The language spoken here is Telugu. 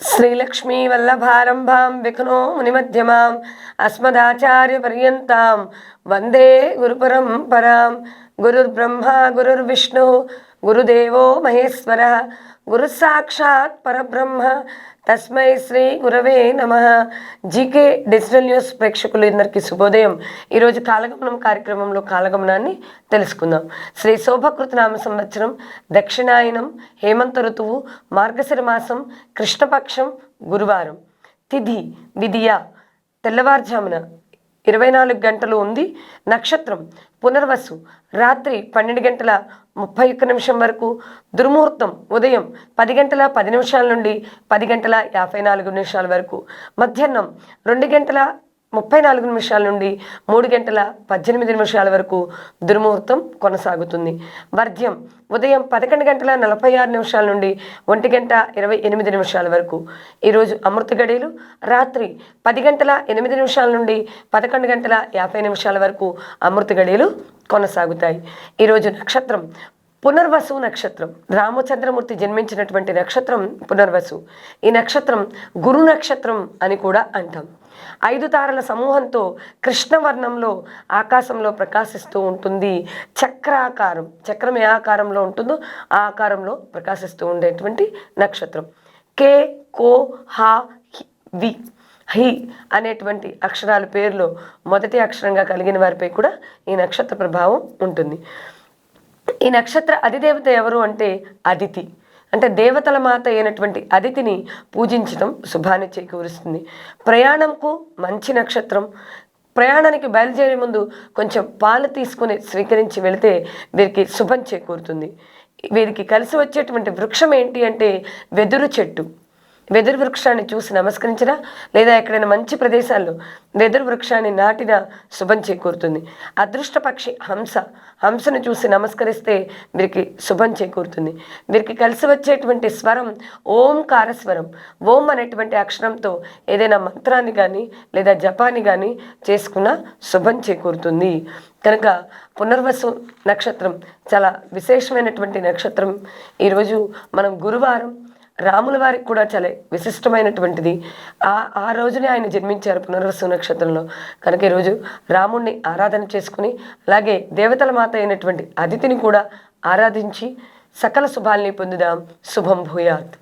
శ్రీలక్ష్మీ వల్లభారంభాం విఘ్నో మునిమధ్యమాం అస్మదాచార్యపర్యంతాం వందే గురుపరంపరాం. గురుర్బ్రహ్మ గురుర్విష్ణు గురుదేవో మహేశ్వర గురు సాక్షాత్ పరబ్రహ్మ తస్మై శ్రీ గురవే నమః. జీకే డిజిటల్ న్యూస్ ప్రేక్షకులందరికీ శుభోదయం. ఈరోజు కాలగమనం కార్యక్రమంలో కాలగమనాన్ని తెలుసుకుందాం. శ్రీ శోభకృతనామ సంవత్సరం, దక్షిణాయనం, హేమంత ఋతువు, మార్గశిర మాసం, కృష్ణపక్షం, గురువారం. తిథి విధియ, తెల్లవారుజామున 24 గంటలు ఉంది. నక్షత్రం పునర్వసు, రాత్రి 12:31 వరకు. దుర్ముహూర్తం ఉదయం 10:10 నుండి 10:54 వరకు. మధ్యాహ్నం 2:34 నుండి 3:18 వరకు దుర్ముహూర్తం కొనసాగుతుంది. వర్జ్యం ఉదయం 11:46 నుండి 1:28 వరకు. ఈరోజు అమృత గడియలు రాత్రి 10:08 నుండి 11:50 వరకు అమృత గడియలు కొనసాగుతాయి. ఈరోజు నక్షత్రం పునర్వసు నక్షత్రం. రామచంద్రమూర్తి జన్మించినటువంటి నక్షత్రం పునర్వసు. ఈ నక్షత్రం గురు నక్షత్రం అని కూడా అంటాం. 5 తారల సమూహంతో కృష్ణవర్ణంలో ఆకాశంలో ప్రకాశిస్తూ ఉంటుంది. చక్రాకారం, చక్రం ఏ ఆకారంలో ఉంటుందో ఆ ఆకారంలో ప్రకాశిస్తూ ఉండేటువంటి నక్షత్రం. కే, కో, హా, వి, హి అనేటువంటి అక్షరాల పేరులో మొదటి అక్షరంగా కలిగిన వారిపై కూడా ఈ నక్షత్ర ప్రభావం ఉంటుంది. ఈ నక్షత్ర అధిదేవత ఎవరు అంటే అదితి. అంటే దేవతల మాత అయినటువంటి అదితిని పూజించడం శుభాన్ని చేకూరుస్తుంది. ప్రయాణంకు మంచి నక్షత్రం. ప్రయాణానికి బయలుదేరే ముందు కొంచెం పాలు తీసుకుని స్వీకరించి వెళితే వీరికి శుభం చేకూరుతుంది. వీరికి కలిసి వచ్చేటువంటి వృక్షం ఏంటి అంటే వెదురు చెట్టు. వెదురు వృక్షాన్ని చూసి నమస్కరించినా లేదా ఎక్కడైనా మంచి ప్రదేశాల్లో వెదురు వృక్షాన్ని నాటినా శుభం చేకూరుతుంది. అదృష్ట పక్షి హంస. హంసను చూసి నమస్కరిస్తే వీరికి శుభం చేకూరుతుంది. వీరికి కలిసి వచ్చేటువంటి స్వరం ఓంకార స్వరం. ఓం అనేటువంటి అక్షరంతో ఏదైనా మంత్రాన్ని కానీ లేదా జపాన్ని కానీ చేసుకున్న శుభం చేకూరుతుంది. కనుక పునర్వసు నక్షత్రం చాలా విశేషమైనటువంటి నక్షత్రం. ఈరోజు మనం గురువారం, రాముల వారికి కూడా చాలా విశిష్టమైనటువంటిది. ఆ రోజునే ఆయన జన్మించారు పునర్వసు నక్షత్రంలో. కనుక ఈరోజు రాముణ్ణి ఆరాధన చేసుకుని అలాగే దేవతల మాత అయినటువంటి అదితిని కూడా ఆరాధించి సకల శుభాల్ని పొందుదాం. శుభం భూయాత్.